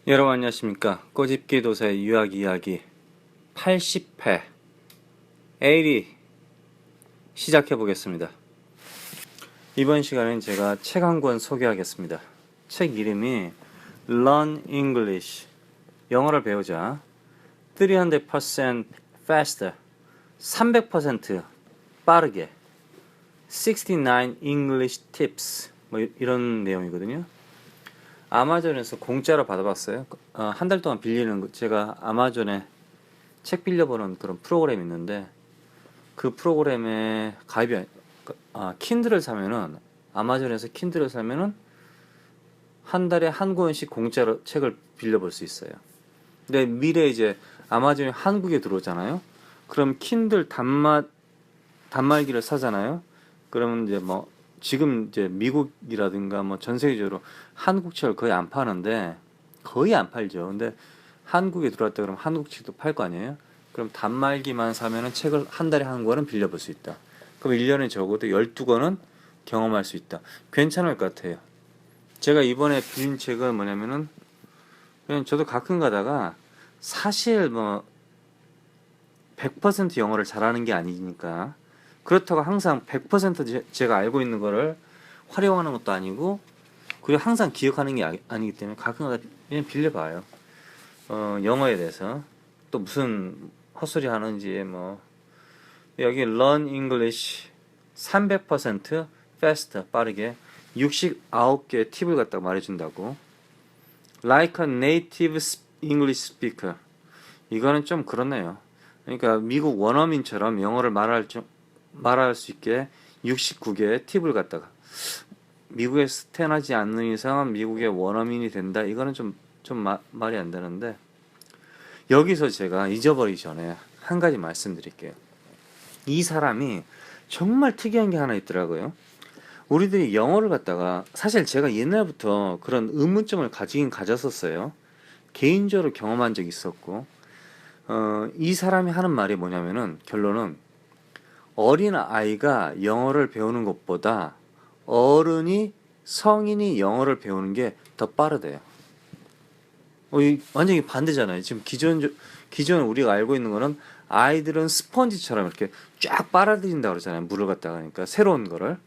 여러분 안녕하십니까. 꼬집기 도사의 유학 이야기 80회 80 시작해 보겠습니다. 이번 시간엔 제가 책 한 권 소개하겠습니다. 책 이름이 Learn English, 영어를 배우자 300% faster, 300% 빠르게 69 English tips, 뭐 이런 내용이거든요. 아마존에서 공짜로 받아봤어요. 한 달 동안 빌리는 거. 제가 아마존에 책 빌려보는 그런 프로그램이 있는데, 그 프로그램에 가입이 킨들을 사면은, 아마존에서 킨들을 사면은 한 달에 한 권씩 공짜로 책을 빌려볼 수 있어요. 근데 미래에 이제 아마존이 한국에 들어오잖아요. 그럼 킨들 단말기를 사잖아요. 그러면 이제 뭐 지금 이제 미국이라든가 뭐 전 세계적으로 한국 책을 거의 안 파는데, 거의 안 팔죠. 근데 한국에 들어왔다 그러면 한국 책도 팔 거 아니에요? 그럼 단말기만 사면은 책을 한 달에 한 권은 빌려볼 수 있다. 그럼 1년에 적어도 12권은 경험할 수 있다. 괜찮을 것 같아요. 제가 이번에 빌린 책은 뭐냐면은, 그냥 저도 가끔 가다가 사실 뭐 100% 영어를 잘하는 게 아니니까, 그렇다고 항상 100% 제가 알고 있는 거를 활용하는 것도 아니고, 그리고 항상 기억하는 게 아니기 때문에 가끔가다 그냥 빌려봐요. 영어에 대해서 또 무슨 헛소리 하는지. 뭐 여기 Learn English 300% faster, 빠르게 69개의 팁을 갖다가 말해준다고. Like a native English speaker, 이거는 좀 그렇네요. 그러니까 미국 원어민처럼 영어를 말할 수 있게 69개의 팁을 갖다가, 미국에서 태어나지 않는 이상은 미국의 원어민이 된다. 이거는 좀 말이 안 되는데, 여기서 제가 잊어버리기 전에 한 가지 말씀드릴게요. 이 사람이 정말 특이한 게 하나 있더라고요. 우리들이 영어를 갖다가, 사실 제가 옛날부터 그런 의문점을 가지긴 가졌었어요. 개인적으로 경험한 적이 있었고, 이 사람이 하는 말이 뭐냐면은, 결론은 어린 아이가 영어를 배우는 것보다 성인이 영어를 배우는 게 더 빠르대요. 완전히 반대잖아요. 지금 기존 우리가 알고 있는 거는 아이들은 스펀지처럼 이렇게 쫙 빨아들인다 그러잖아요. 물을 갖다가. 그러니까 새로운 거를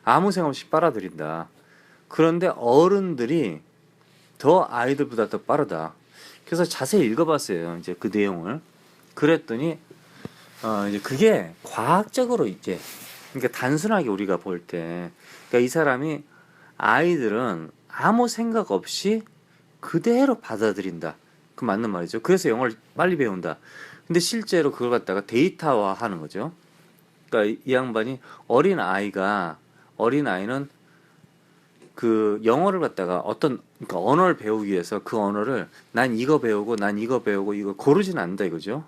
아무 생각 없이 빨아들인다. 그런데 어른들이 더 아이들보다 더 빠르다. 그래서 자세히 읽어봤어요. 이제 그 내용을. 그랬더니 이제 그게 과학적으로 이제, 그러니까 단순하게 우리가 볼 때, 그러니까 이 사람이 아이들은 아무 생각 없이 그대로 받아들인다. 그 맞는 말이죠. 그래서 영어를 빨리 배운다. 근데 실제로 그걸 갖다가 데이터화 하는 거죠. 그러니까 이 양반이 어린아이는 그 영어를 갖다가 그러니까 언어를 배우기 위해서 그 언어를 난 이거 배우고 이거 고르지는 않는다 이거죠.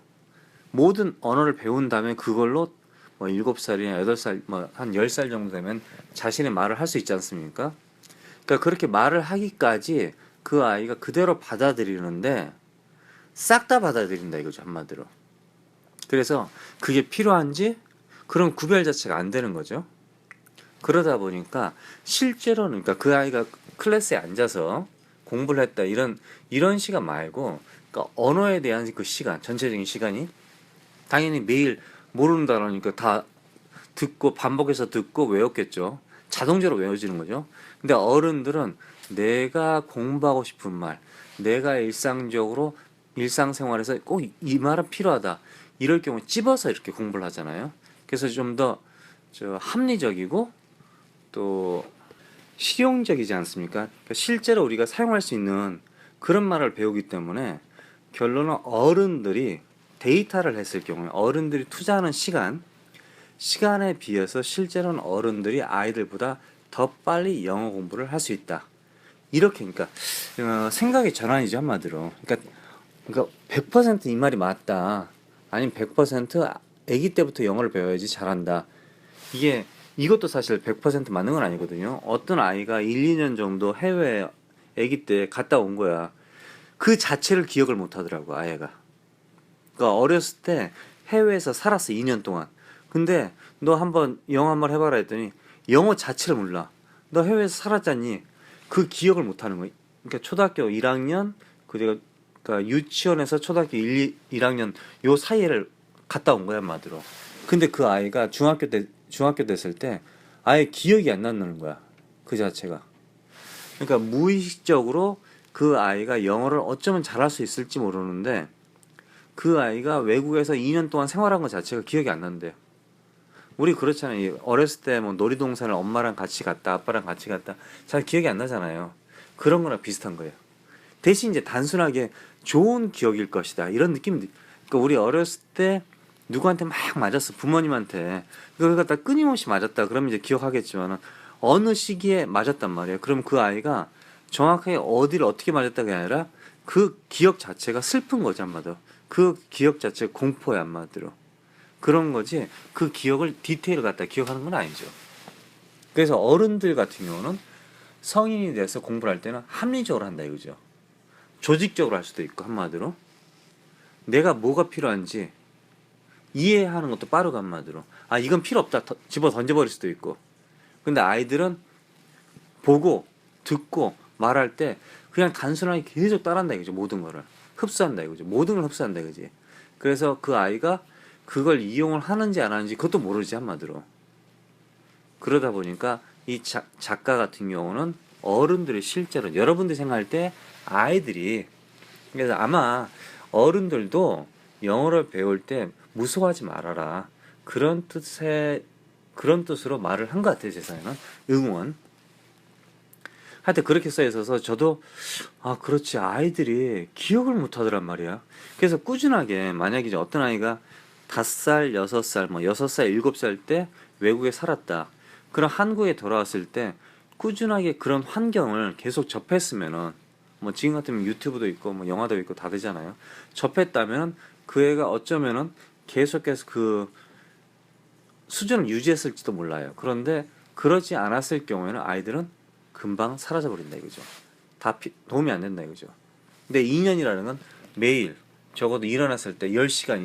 모든 언어를 배운 다음에 그걸로 뭐 7살이나 8살, 뭐 한 10살 정도 되면 자신의 말을 할 수 있지 않습니까? 그러니까 그렇게 말을 하기까지 그 아이가 그대로 받아들이는데, 싹 다 받아들인다 이거죠, 한마디로. 그래서 그게 필요한지 그런 구별 자체가 안 되는 거죠. 그러다 보니까 실제로는, 그러니까 그 아이가 클래스에 앉아서 공부를 했다, 이런 시간 말고, 그러니까 언어에 대한 그 시간, 전체적인 시간이 당연히 매일 모르는 단어니까 다 듣고 반복해서 듣고 외웠겠죠. 자동적으로 외워지는 거죠. 근데 어른들은 내가 공부하고 싶은 말, 내가 일상생활에서 꼭 이 말은 필요하다, 이럴 경우 찝어서 이렇게 공부를 하잖아요. 그래서 좀 더 합리적이고 또 실용적이지 않습니까? 그러니까 실제로 우리가 사용할 수 있는 그런 말을 배우기 때문에, 결론은 어른들이 데이터를 했을 경우에 어른들이 투자하는 시간에 비해서 실제로는 어른들이 아이들보다 더 빨리 영어 공부를 할 수 있다. 이렇게, 그러니까 생각의 전환이죠, 한마디로. 그러니까 100%이 말이 맞다, 아니면 100% 아기 때부터 영어를 배워야지 잘한다. 이것도 사실 100% 맞는 건 아니거든요. 어떤 아이가 1, 2년 정도 해외에 아기 때 갔다 온 거야. 그 자체를 기억을 못 하더라고, 아이가. 그러니까 어렸을 때 해외에서 살았어, 2년 동안. 근데 너 영어 한번 해봐라 했더니 영어 자체를 몰라. 너 해외에서 살았잖니. 그 기억을 못 하는 거야. 그러니까 초등학교 1학년, 그러니까 유치원에서 초등학교 1학년 요 사이를 갔다 온 거야 한마디로. 근데 그 아이가 중학교 됐을 때 아예 기억이 안 나는 거야 그 자체가. 그러니까 무의식적으로 그 아이가 영어를 어쩌면 잘할 수 있을지 모르는데 그 아이가 외국에서 2년 동안 생활한 것 자체가 기억이 안 난대요. 우리 그렇잖아요. 어렸을 때 뭐 놀이동산을 엄마랑 같이 갔다 아빠랑 같이 갔다 잘 기억이 안 나잖아요. 그런 거랑 비슷한 거예요. 대신 이제 단순하게 좋은 기억일 것이다 이런 느낌. 그러니까 우리 어렸을 때 누구한테 막 맞았어 부모님한테 그걸 갖다 끊임없이 맞았다 그러면 이제 기억하겠지만 어느 시기에 맞았단 말이에요. 그럼 그 아이가 정확하게 어디를 어떻게 맞았다가 아니라 그 기억 자체가 슬픈 거지 한마디로. 그 기억 자체가 공포야 한마디로. 그런 거지 그 기억을 디테일을 갖다 기억하는 건 아니죠. 그래서 어른들 같은 경우는 성인이 돼서 공부를 할 때는 합리적으로 한다 이거죠. 조직적으로 할 수도 있고 한마디로 내가 뭐가 필요한지 이해하는 것도 빠르고 한마디로 아 이건 필요 없다 집어 던져버릴 수도 있고. 근데 아이들은 보고 듣고 말할 때 그냥 단순하게 계속 따라한다 이거죠. 모든 거를 흡수한다 이거죠. 모든 걸 흡수한다 이거지. 그래서 그 아이가 그걸 이용을 하는지 안 하는지 그것도 모르지 한마디로. 그러다 보니까 이 작가 같은 경우는 어른들이 실제로 여러분들이 생각할 때 아이들이 그래서 아마 어른들도 영어를 배울 때 무서워하지 말아라 그런 뜻으로 말을 한 것 같아요. 제 생각에는 응원. 하여튼 그렇게 써 있어서 저도 아 그렇지 아이들이 기억을 못 하더란 말이야. 그래서 꾸준하게 만약에 이제 어떤 아이가 5살, 6살, 뭐 6살, 7살 때 외국에 살았다. 그럼 한국에 돌아왔을 때 꾸준하게 그런 환경을 계속 접했으면은 뭐 지금 같으면 유튜브도 있고 뭐 영화도 있고 다 되잖아요. 접했다면 그 애가 어쩌면은 계속해서 그 수준을 유지했을지도 몰라요. 그런데 그러지 않았을 경우에는 아이들은 금방 사라져 버린다 이거죠. 다 도움이 안 된다 이거죠. 근데 2년이라는 건 매일 적어도 일어났을 때 10시간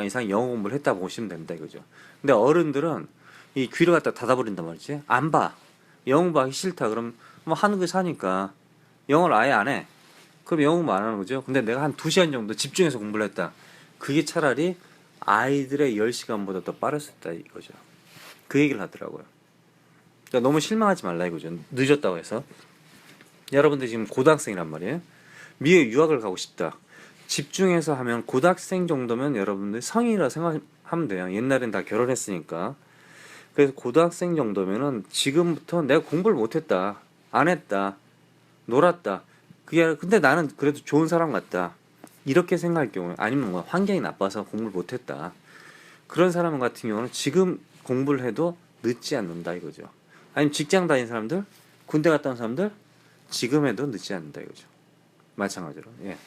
이상 영어 공부를 했다 보시면 된다 이거죠. 근데 어른들은 이 귀를 갖다 닫아버린단 말이지. 안 봐. 영어 공부하기 싫다. 그럼 뭐 한국에 사니까 영어를 아예 안 해. 그럼 영어 공부 안 하는 거죠. 근데 내가 한 2시간 정도 집중해서 공부를 했다. 그게 차라리 아이들의 10시간보다 더 빠를 수 있다 이거죠. 그 얘기를 하더라고요. 그러니까 너무 실망하지 말라 이거죠. 늦었다고 해서. 여러분들 지금 고등학생이란 말이에요. 미국 유학을 가고 싶다. 집중해서 하면 고등학생 정도면 여러분들 성인이라 생각하면 돼요. 옛날엔 다 결혼했으니까. 그래서 고등학생 정도면은 지금부터 내가 공부를 못했다. 안 했다. 놀았다. 그게 근데 나는 그래도 좋은 사람 같다. 이렇게 생각할 경우에 아니면 뭐 환경이 나빠서 공부를 못했다. 그런 사람 같은 경우는 지금 공부를 해도 늦지 않는다 이거죠. 아니면 직장 다닌 사람들, 군대 갔다 온 사람들 지금 해도 늦지 않는다 이거죠. 마찬가지로. 예.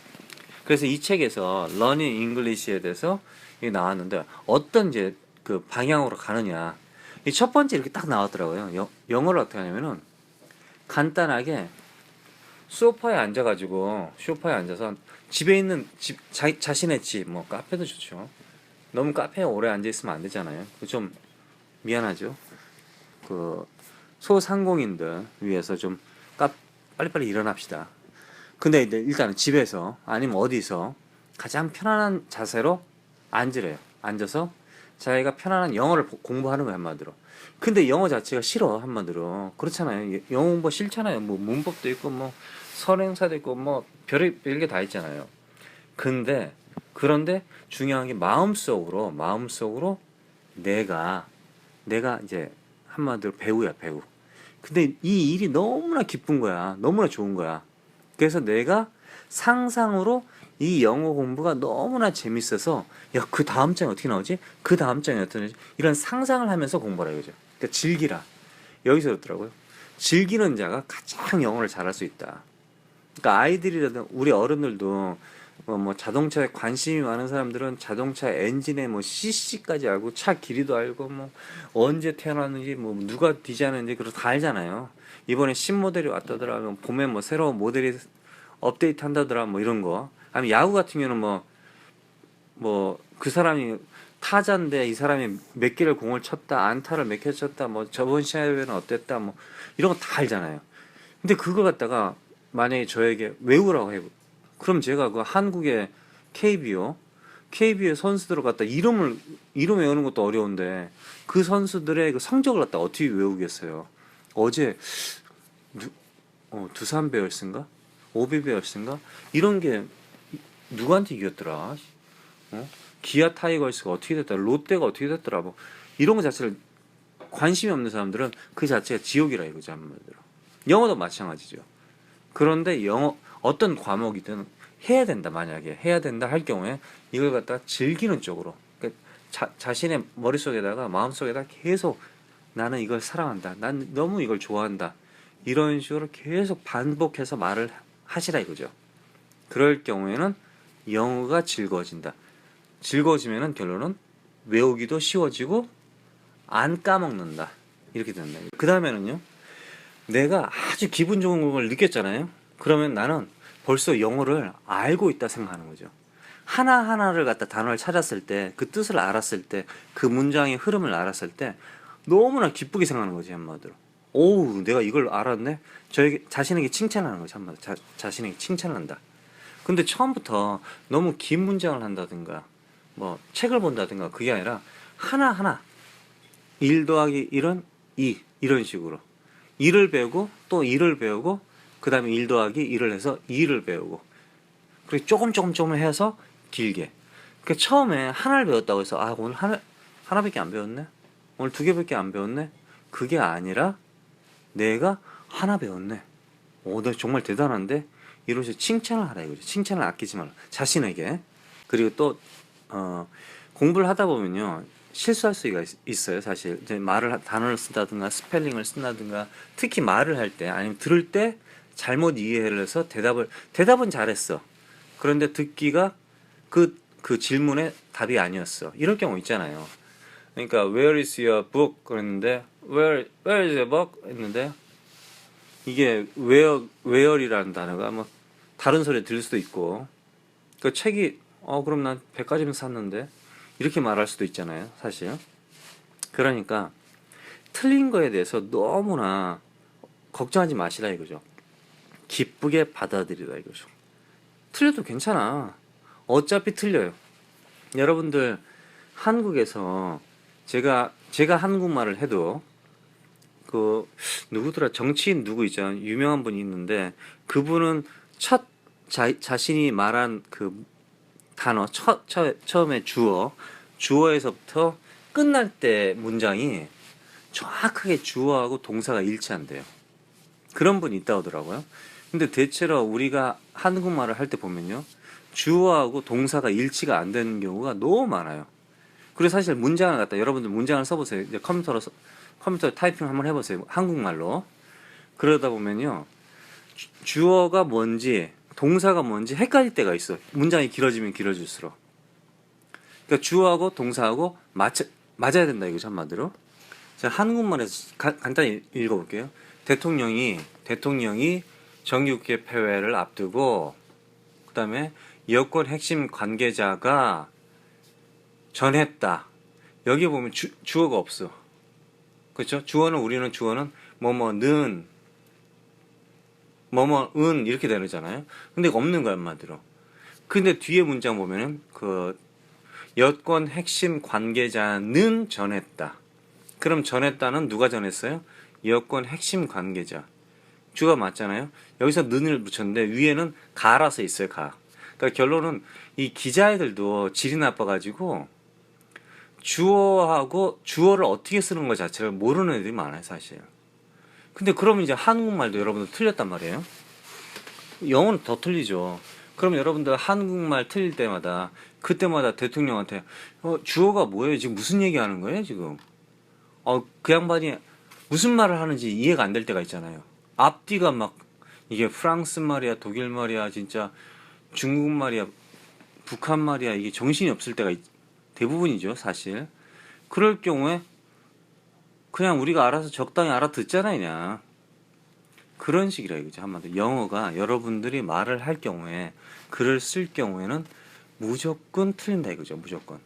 그래서 이 책에서 Learning English에 대해서 나왔는데 어떤 이제 그 방향으로 가느냐. 이 첫 번째 이렇게 딱 나왔더라고요. 영어를 어떻게 하냐면은 간단하게 소파에 앉아서 집에 있는 자신의 집, 뭐 카페도 좋죠. 너무 카페에 오래 앉아 있으면 안 되잖아요. 좀 미안하죠. 그 소상공인들 위해서 좀 빨리빨리 일어납시다. 근데 이제 일단은 집에서 아니면 어디서 가장 편안한 자세로 앉으래요. 앉아서 자기가 편안한 영어를 공부하는 거야 한마디로. 근데 영어 자체가 싫어 한마디로. 그렇잖아요. 영어 공부 싫잖아요. 뭐 문법도 있고 뭐 선행사도 있고 뭐 별게 다 있잖아요. 그런데 중요한 게 마음속으로 내가 이제 한마디로 배우야 배우. 근데 이 일이 너무나 기쁜 거야. 너무나 좋은 거야. 그래서 내가 상상으로 이 영어 공부가 너무나 재밌어서 야 그 다음 장이 어떻게 나오지? 그 다음 장이 어떻게 나오지? 이런 상상을 하면서 공부하라 이거죠. 그러니까 즐기라. 여기서 그렇더라고요. 즐기는 자가 가장 영어를 잘할 수 있다. 그러니까 아이들이라든 우리 어른들도 뭐 자동차에 관심이 많은 사람들은 자동차 엔진의 뭐 CC까지 알고 차 길이도 알고 뭐 언제 태어났는지 뭐 누가 디자인했는지 그거 다 알잖아요. 이번에 신모델이 왔다더라. 봄에 뭐 새로운 모델이 업데이트 한다더라. 뭐 이런 거. 아니면 야구 같은 경우는 뭐 그 사람이 타자인데 이 사람이 몇 개를 공을 쳤다, 안타를 몇 개 쳤다, 뭐 저번 시합에는 어땠다, 뭐 이런 거 다 알잖아요. 근데 그걸 갖다가 만약에 저에게 외우라고 그럼 제가 그 한국의 KBO 선수들을 갖다 이름 외우는 것도 어려운데 그 선수들의 그 성적을 갖다 어떻게 외우겠어요? 어제 두산 베어스인가? 오비 베어스인가? 이런 게 누구한테 이겼더라? 기아 타이거스가 어떻게 됐더라? 롯데가 어떻게 됐더라? 뭐 이런 거 자체를 관심이 없는 사람들은 그 자체가 지옥이라 이거죠, 한마디로. 영어도 마찬가지죠. 그런데 어떤 과목이든 해야 된다, 만약에 해야 된다 할 경우에 이걸 갖다가 즐기는 쪽으로, 그러니까 자신의 머릿속에다가 마음속에다 계속 나는 이걸 사랑한다, 난 너무 이걸 좋아한다, 이런 식으로 계속 반복해서 말을 하시라 이거죠. 그럴 경우에는 영어가 즐거워진다. 즐거워지면은 결론은 외우기도 쉬워지고 안 까먹는다, 이렇게 된다. 그 다음에는요, 내가 아주 기분 좋은 걸 느꼈잖아요. 그러면 나는 벌써 영어를 알고 있다 생각하는 거죠. 하나하나를 갖다 단어를 찾았을 때, 그 뜻을 알았을 때, 그 문장의 흐름을 알았을 때 너무나 기쁘게 생각하는 거지, 한마디로. 오우, 내가 이걸 알았네? 자신에게 칭찬하는 거지, 한마디로. 자신에게 칭찬한다. 근데 처음부터 너무 긴 문장을 한다든가 뭐 책을 본다든가 그게 아니라 하나하나 1 더하기 1은 2 이런 식으로 1을 배우고 또 2를 배우고 그 다음에 1 더하기 1을 해서 2를 배우고 그리고 조금 해서 길게. 그러니까 처음에 하나를 배웠다고 해서 아 오늘 하나밖에 안 배웠네, 오늘 2개밖에 안 배웠네, 그게 아니라 내가 하나 배웠네, 너 정말 대단한데, 이런 식으로 칭찬을 하라 이거죠. 칭찬을 아끼지 말라, 자신에게. 그리고 또 공부를 하다 보면요 실수할 수가 있어요. 사실 이제 단어를 쓴다든가 스펠링을 쓴다든가, 특히 말을 할 때 아니면 들을 때 잘못 이해를 해서 대답은 잘했어. 그런데 듣기가 그 질문의 답이 아니었어. 이럴 경우 있잖아요. 그러니까 Where is your book? 그랬는데 Where is your book? 했는데 이게 where이라는 단어가 뭐 다른 소리 들릴 수도 있고, 그 책이 그럼 난 백화점 샀는데 이렇게 말할 수도 있잖아요, 사실. 그러니까 틀린 거에 대해서 너무나 걱정하지 마시라 이거죠. 기쁘게 받아들이라 이거죠. 틀려도 괜찮아. 어차피 틀려요. 여러분들 한국에서 제가 한국말을 해도 그 누구더라, 정치인 누구 있잖아요, 유명한 분이 있는데 그분은 자신이 말한 그 단어 처음에 주어에서부터 끝날 때 문장이 정확하게 주어하고 동사가 일치한대요. 그런 분이 있다 하더라고요. 근데 대체로 우리가 한국말을 할 때 보면요 주어하고 동사가 일치가 안 되는 경우가 너무 많아요. 그래서 사실 문장을 갖다 여러분들 문장을 써보세요. 이제 컴퓨터 타이핑 한번 해보세요, 한국말로. 그러다 보면요 주어가 뭔지 동사가 뭔지 헷갈릴 때가 있어. 문장이 길어지면 길어질수록. 그러니까 주어하고 동사하고 맞아야 된다 이거죠, 한마디로. 자, 한국말에서 간단히 읽어볼게요. 대통령이 정기국회 폐회를 앞두고 그 다음에 여권 핵심 관계자가 전했다. 여기 보면 주어가 없어. 그렇죠? 우리는 주어는 뭐뭐는 뭐뭐은 이렇게 되잖아요. 근데 없는 거야, 한마디로. 근데 뒤에 문장 보면은 그 여권 핵심 관계자는 전했다. 그럼 전했다는 누가 전했어요? 여권 핵심 관계자. 주가 맞잖아요. 여기서 는을 붙였는데 위에는 가라서 있어요, 가. 그러니까 결론은 이 기자애들도 질이 나빠가지고 주어를 어떻게 쓰는 것 자체를 모르는 애들이 많아요, 사실. 근데 그러면 이제 한국말도 여러분들 틀렸단 말이에요. 영어는 더 틀리죠. 그럼 여러분들 한국말 틀릴 때마다 그때마다 대통령한테 주어가 뭐예요? 지금 무슨 얘기하는 거예요, 지금? 그 양반이 무슨 말을 하는지 이해가 안 될 때가 있잖아요. 앞뒤가 막 이게 프랑스 말이야, 독일 말이야, 진짜 중국 말이야, 북한 말이야, 이게 정신이 없을 때가 대부분이죠, 사실. 그럴 경우에 그냥 우리가 알아서 적당히 알아듣잖아요, 그냥. 그런 식이라 이거죠, 한마디로. 영어가 여러분들이 말을 할 경우에, 글을 쓸 경우에는 무조건 틀린다 이거죠, 무조건.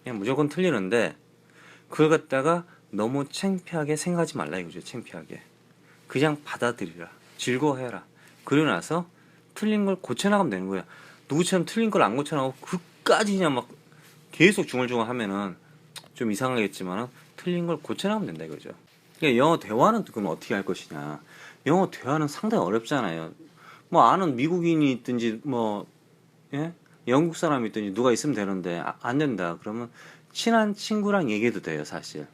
그냥 무조건 틀리는데 그걸 갖다가 너무 창피하게 생각하지 말라 이거죠, 창피하게. 그냥 받아들이라, 즐거워해라. 그러고 나서 틀린 걸 고쳐나가면 되는 거야. 누구처럼 틀린 걸 안 고쳐나가고 그까지 그냥 막 계속 중얼중얼 하면은 좀 이상하겠지만은 틀린 걸 고쳐나가면 된다 이거죠. 그러니까 영어 대화는 그럼 어떻게 할 것이냐. 영어 대화는 상당히 어렵잖아요. 뭐 아는 미국인이 있든지 뭐 예? 영국 사람이 있든지 누가 있으면 되는데 안 된다. 그러면 친한 친구랑 얘기해도 돼요, 사실.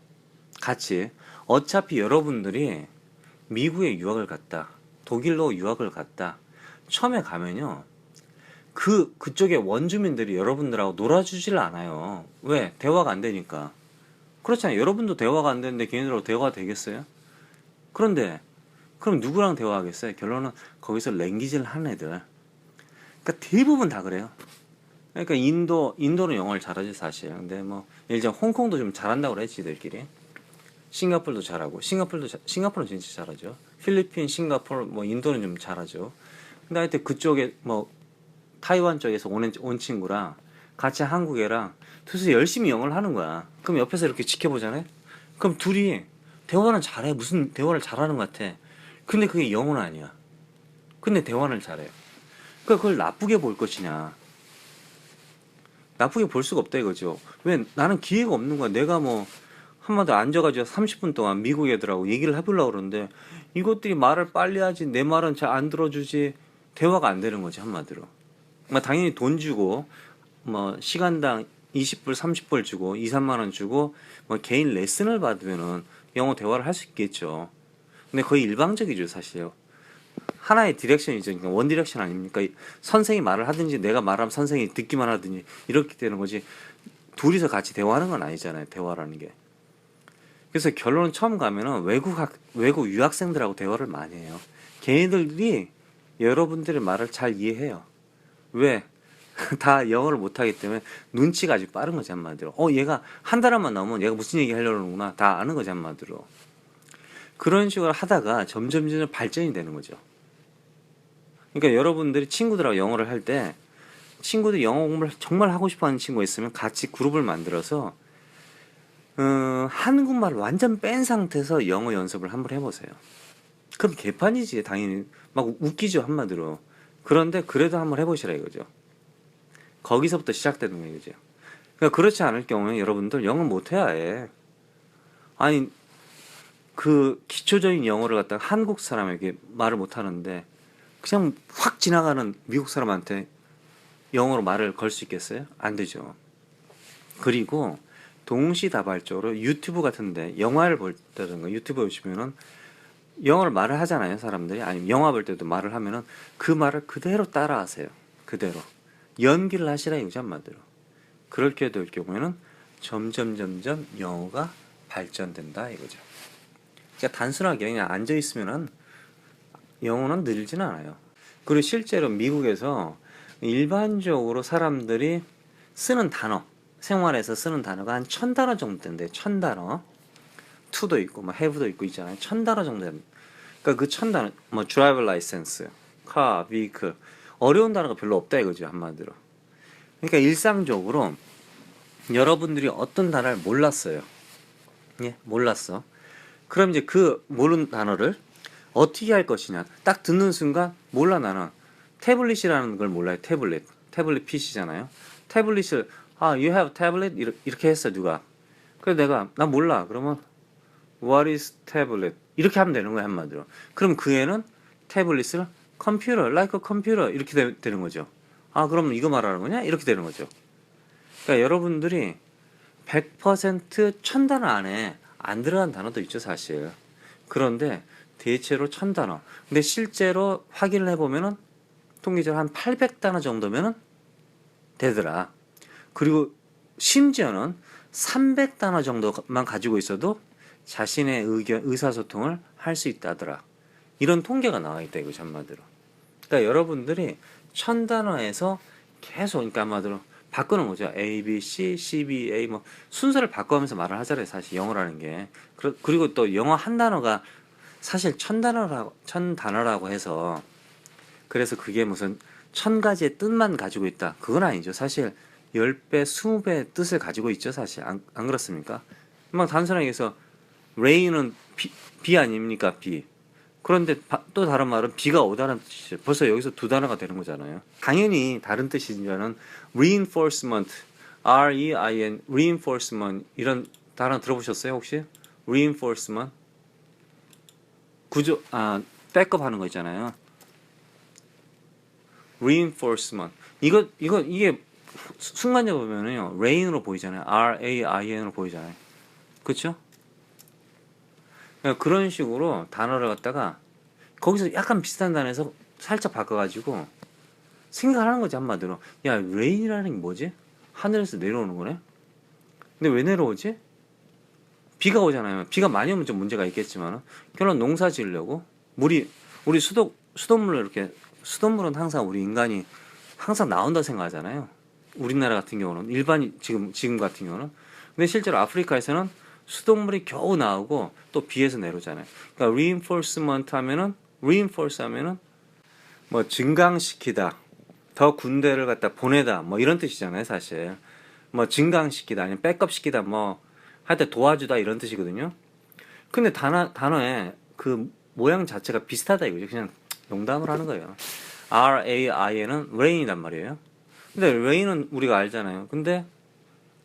같이. 어차피 여러분들이 미국에 유학을 갔다. 독일로 유학을 갔다. 처음에 가면요. 그쪽의 원주민들이 여러분들하고 놀아주질 않아요. 왜? 대화가 안 되니까. 그렇잖아요. 여러분도 대화가 안 되는데 걔네들하고 대화가 되겠어요? 그런데, 그럼 누구랑 대화하겠어요? 결론은 거기서 랭귀지를 하는 애들. 그러니까 대부분 다 그래요. 그러니까 인도는 영어를 잘하지, 사실. 근데 뭐, 예를 들어 홍콩도 좀 잘한다고 그래, 지들끼리. 싱가폴도 잘하고, 싱가폴은 진짜 잘하죠. 필리핀, 싱가폴, 뭐, 인도는 좀 잘하죠. 근데 하여튼 그쪽에, 뭐, 타이완 쪽에서 온 친구랑 같이 한국 애랑 둘이서 열심히 영어를 하는 거야. 그럼 옆에서 이렇게 지켜보잖아요? 그럼 둘이 대화는 잘해. 무슨 대화를 잘하는 것 같아. 근데 그게 영어는 아니야. 근데 대화를 잘해요. 그러니까 그걸 나쁘게 볼 것이냐. 나쁘게 볼 수가 없다 이거죠. 왜 나는 기회가 없는 거야. 내가 뭐 한마디 앉아가지고 30분 동안 미국 애들하고 얘기를 해보려고 그러는데 이것들이 말을 빨리 하지 내 말은 잘 안 들어주지 대화가 안 되는 거지 한마디로. 뭐 당연히 돈 주고 뭐 시간당 20불 30불 주고 2, 3만 원 주고 뭐 개인 레슨을 받으면은 영어 대화를 할 수 있겠죠. 근데 거의 일방적이죠 사실. 하나의 디렉션이죠. 그러니까 원 디렉션 아닙니까? 선생이 말을 하든지 내가 말하면 선생이 듣기만 하든지 이렇게 되는 거지. 둘이서 같이 대화하는 건 아니잖아요. 대화라는 게. 그래서 결론은 처음 가면은 외국 유학생들하고 대화를 많이 해요. 걔네들이 여러분들의 말을 잘 이해해요. 왜? 다 영어를 못하기 때문에 눈치가 아주 빠른 거지 한마디로. 얘가 한 단어만 나오면 얘가 무슨 얘기 하려는구나 다 아는 거지 한마디로. 그런 식으로 하다가 점점 발전이 되는 거죠. 그러니까 여러분들이 친구들하고 영어를 할 때 친구들이 영어 공부를 정말 하고 싶어하는 친구가 있으면 같이 그룹을 만들어서 한국말을 완전 뺀 상태에서 영어 연습을 한번 해보세요. 그럼 개판이지 당연히. 막 웃기죠 한마디로. 그런데 그래도 한번 해보시라 이거죠. 거기서부터 시작되는 거예요 이거죠. 그러니까 그렇지 않을 경우에 여러분들 영어 못해야 해. 아니 그 기초적인 영어를 갖다가 한국 사람에게 말을 못하는데 그냥 확 지나가는 미국 사람한테 영어로 말을 걸 수 있겠어요? 안 되죠. 그리고 동시다발적으로 유튜브 같은데 영화를 볼 때든가 유튜브 보시면은 영어를 말을 하잖아요 사람들이. 아니면 영화 볼 때도 말을 하면은 그 말을 그대로 따라하세요. 그대로 연기를 하시라 이거죠 한마디로. 그렇게 될 경우에는 점점 영어가 발전된다 이거죠. 그러니까 단순하게 그냥 앉아 있으면은 영어는 늘지는 않아요. 그리고 실제로 미국에서 일반적으로 사람들이 쓰는 단어, 생활에서 쓰는 단어가 한 1000단어 정도 된대요. 1000단어. to도 있고 뭐 have도 있고 있잖아요. 1000단어 정도 됩니다. 그러니까 그 1000단어 뭐 driver license, car, vehicle 어려운 단어가 별로 없다 이거죠 한마디로. 그러니까 일상적으로 여러분들이 어떤 단어를 몰랐어요. 예, 몰랐어. 그럼 이제 그 모르는 단어를 어떻게 할 것이냐. 딱 듣는 순간 몰라 나는. 태블릿이라는 걸 몰라요. 태블릿 PC잖아요. 태블릿을 you have tablet 이렇게 했어 누가. 그래서 내가 나 몰라. 그러면 what is tablet 이렇게 하면 되는 거야 한마디로. 그럼 그 애는 태블릿을 computer like a computer 이렇게 되는 거죠. 그럼 이거 말하는 거냐 이렇게 되는 거죠. 그러니까 여러분들이 100% 1000단어 안에 안 들어간 단어도 있죠 사실. 그런데 대체로 1000단어. 근데 실제로 확인을 해보면은 통계적으로 한 800단어 정도면은 되더라. 그리고 심지어는 300단어 정도만 가지고 있어도 자신의 의사소통을 할 수 있다더라. 이런 통계가 나와 있다 이거 한마디로. 그러니까 여러분들이 1000단어에서 계속 그러니까 한마디로 바꾸는 거죠. A, B, C, C, B, A 뭐 순서를 바꿔가면서 말을 하잖아요. 사실 영어라는 게. 그리고 또 영어 한 단어가 사실 1000단어라고 해서 그래서 그게 무슨 1000가지의 뜻만 가지고 있다. 그건 아니죠. 사실 10배, 20배의 뜻을 가지고 있죠. 사실 안 그렇습니까? 막 단순하게 해서 rain은 비 아닙니까? 비. 그런데 또 다른 말은 비가 오다는 뜻이죠. 벌써 여기서 두 단어가 되는 거잖아요. 당연히 다른 뜻이지만은 reinforcement, R-E-I-N, reinforcement 이런 단어 들어보셨어요 혹시? reinforcement 백업 하는 거 있잖아요. reinforcement 이게 순간적으로 보면은요 rain으로 보이잖아요. R-A-I-N으로 보이잖아요. 그렇죠? 그런 식으로 단어를 갖다가 거기서 약간 비슷한 단어에서 살짝 바꿔가지고 생각하는 거지 한마디로. 야, 레인이라는 게 뭐지? 하늘에서 내려오는 거네? 근데 왜 내려오지? 비가 오잖아요. 비가 많이 오면 좀 문제가 있겠지만 결론 농사 지으려고 우리 수돗물을 이렇게 수돗물은 항상 우리 인간이 항상 나온다 생각하잖아요. 우리나라 같은 경우는 지금 같은 경우는 근데 실제로 아프리카에서는 수돗물이 겨우 나오고 또 비에서 내려오잖아요. 그러니까 reinforce 하면은 뭐 증강시키다, 더 군대를 갖다 보내다, 뭐 이런 뜻이잖아요, 사실. 뭐 증강시키다, 아니면 백업시키다, 뭐 하여튼 도와주다 이런 뜻이거든요. 근데 단어에 그 모양 자체가 비슷하다 이거죠. 그냥 농담을 하는 거예요. R-A-I-N은 rain이란 말이에요. 근데 rain은 우리가 알잖아요. 근데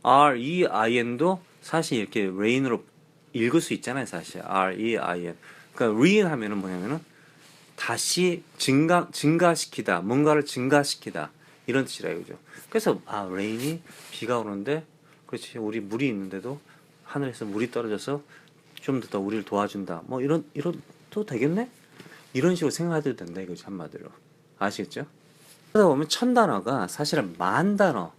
R-E-I-N도 사실 이렇게 rain으로 읽을 수 있잖아요, 사실. R-E-I-N. 그러니까 rain 하면은 뭐냐면은 다시 증가시키다, 뭔가를 증가시키다 이런 뜻이라 이거죠. 그래서 rain이 비가 오는데, 그렇지, 우리 물이 있는데도 하늘에서 물이 떨어져서 좀 더 우리를 도와준다. 뭐 이런도 되겠네? 이런 식으로 생각해도 된다 이거죠, 한마디로. 아시겠죠? 그러다 보면 천 단어가 사실은 만 단어,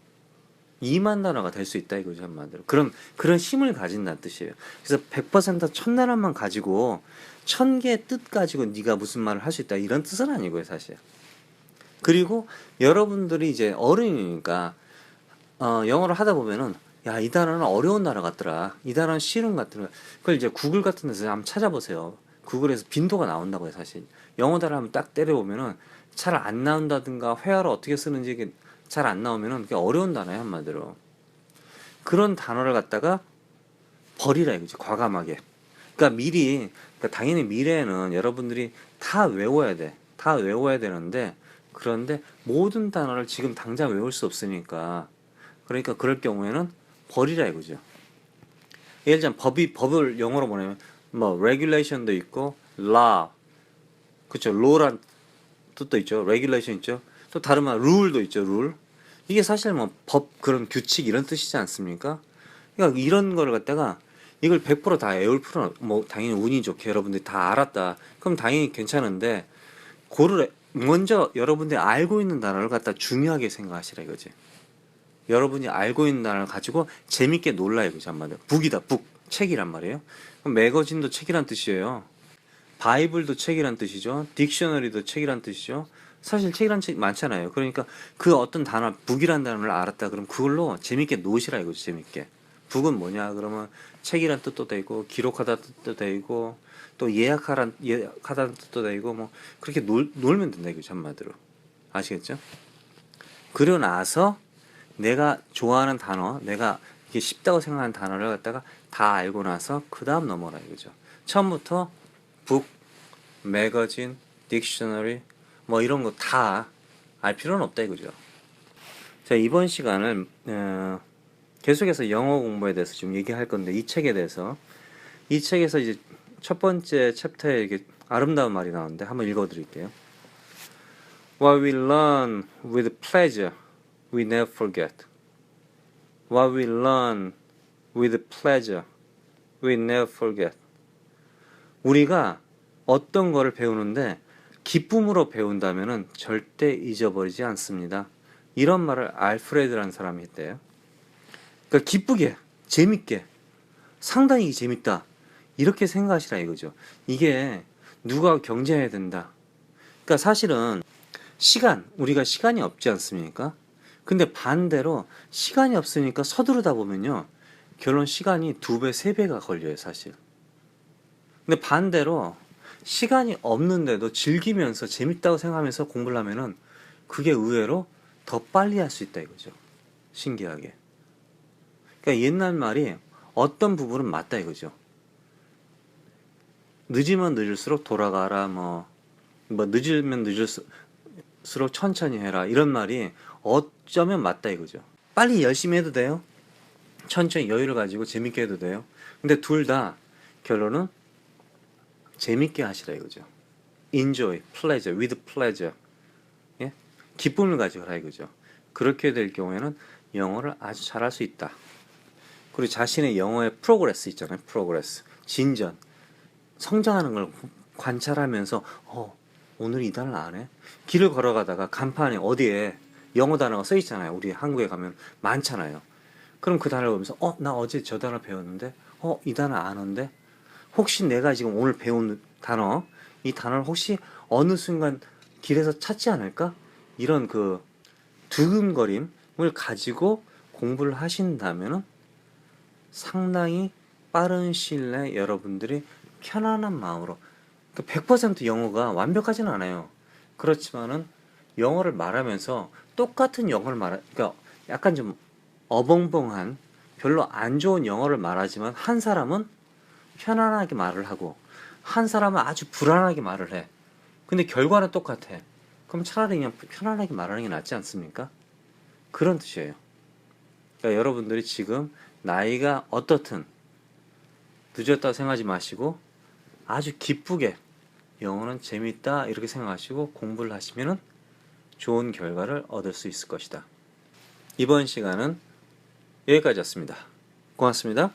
2만 단어가 될 수 있다 이거죠, 한마디로. 그런 힘을 가진다는 뜻이에요. 그래서 100% 천 단어만 가지고 1000개의 뜻 가지고 네가 무슨 말을 할 수 있다 이런 뜻은 아니고요, 사실. 그리고 여러분들이 이제 어른이니까 영어를 하다 보면은 야, 이 단어는 어려운 단어 같더라. 이 단어는 쉬운 것 같더라. 그걸 이제 구글 같은 데서 한번 찾아보세요. 구글에서 빈도가 나온다고요, 사실. 영어 단어 한번 딱 때려보면은 잘 안 나온다든가 회화를 어떻게 쓰는지 잘 안 나오면은 그게 어려운 단어예요, 한마디로. 그런 단어를 갖다가 버리라 이거지, 과감하게. 그러니까 당연히 미래에는 여러분들이 다 외워야 돼. 다 외워야 되는데, 그런데 모든 단어를 지금 당장 외울 수 없으니까, 그러니까 그럴 경우에는 버리라 이거죠. 예를 들면 법을 영어로 뭐냐면, 뭐, regulation도 있고, law. 그쵸, law란 뜻도 있죠. regulation 있죠. 또 다른 말, rule도 있죠, rule. 이게 사실 뭐, 그런 규칙 이런 뜻이지 않습니까? 그러니까 이런 거를 갖다가 이걸 100%다 외울 필요는 뭐 당연히 운이 좋게 여러분들이 다 알았다. 그럼 당연히 괜찮은데 먼저 여러분들이 알고 있는 단어를 갖다 중요하게 생각하시라 이거지. 여러분이 알고 있는 단어를 가지고 재밌게 놀라 이거지 한마디로. 북이다 북 책이란 말이에요. 그럼 매거진도 책이란 뜻이에요. 바이블도 책이란 뜻이죠. 딕셔너리도 책이란 뜻이죠. 사실 책이란 책 많잖아요. 그러니까 그 어떤 단어 북이란 단어를 알았다 그럼 그걸로 재밌게 노시라 이거지. 재밌게. 북은 뭐냐 그러면 책이란 뜻도 되고 기록하다 뜻도 되고 또 예약하다는 뜻도 되고 뭐 그렇게 놀면 된다 이거죠, 한마디로. 아시겠죠? 그리고 나서 내가 좋아하는 단어, 내가 이게 쉽다고 생각하는 단어를 갖다가 다 알고 나서 그 다음 넘어라 이거죠. 처음부터 북, 매거진, 딕셔너리 뭐 이런 거 다 알 필요는 없다 이거죠. 자, 이번 시간은 계속해서 영어 공부에 대해서 좀 얘기할 건데 이 책에서 이제 첫 번째 챕터에 이게 아름다운 말이 나오는데 한번 읽어드릴게요. What we learn with pleasure, we never forget. What we learn with pleasure, we never forget. 우리가 어떤 거를 배우는데 기쁨으로 배운다면은 절대 잊어버리지 않습니다. 이런 말을 알프레드라는 사람이 했대요. 그러니까 기쁘게, 재밌게, 상당히 재밌다. 이렇게 생각하시라 이거죠. 이게 누가 경쟁해야 된다. 그러니까 사실은 우리가 시간이 없지 않습니까? 근데 반대로 시간이 없으니까 서두르다 보면요. 결론 시간이 2배, 3배가 걸려요, 사실. 근데 반대로 시간이 없는데도 즐기면서 재밌다고 생각하면서 공부를 하면은 그게 의외로 더 빨리 할 수 있다 이거죠. 신기하게. 그러니까 옛날 말이 어떤 부분은 맞다 이거죠. 늦으면 늦을수록 돌아가라, 뭐 늦으면 늦을수록 천천히 해라, 이런 말이 어쩌면 맞다 이거죠. 빨리 열심히 해도 돼요. 천천히 여유를 가지고 재밌게 해도 돼요. 근데 둘 다 결론은 재밌게 하시라 이거죠. Enjoy, pleasure, with pleasure. 예? 기쁨을 가지고 하라 이거죠. 그렇게 될 경우에는 영어를 아주 잘할 수 있다. 그리고 자신의 영어의 프로그레스 있잖아요. 프로그레스, 진전, 성장하는 걸 관찰하면서 오늘 이 단어를 안 해? 길을 걸어가다가 간판에 어디에 영어 단어가 써 있잖아요. 우리 한국에 가면 많잖아요. 그럼 그 단어를 보면서 나 어제 저 단어 배웠는데 이 단어 아는데 혹시 내가 지금 오늘 배운 단어, 이 단어를 혹시 어느 순간 길에서 찾지 않을까? 이런 그 두근거림을 가지고 공부를 하신다면은 상당히 빠른 시일 내에 여러분들이 편안한 마음으로, 100% 영어가 완벽하진 않아요. 그렇지만은 영어를 말하면서 똑같은 영어를 그러니까 약간 좀 어벙벙한 별로 안 좋은 영어를 말하지만 한 사람은 편안하게 말을 하고 한 사람은 아주 불안하게 말을 해. 근데 결과는 똑같아. 그럼 차라리 그냥 편안하게 말하는 게 낫지 않습니까? 그런 뜻이에요. 그러니까 여러분들이 지금 나이가 어떻든 늦었다고 생각하지 마시고 아주 기쁘게 영어는 재밌다 이렇게 생각하시고 공부를 하시면은 좋은 결과를 얻을 수 있을 것이다. 이번 시간은 여기까지였습니다. 고맙습니다.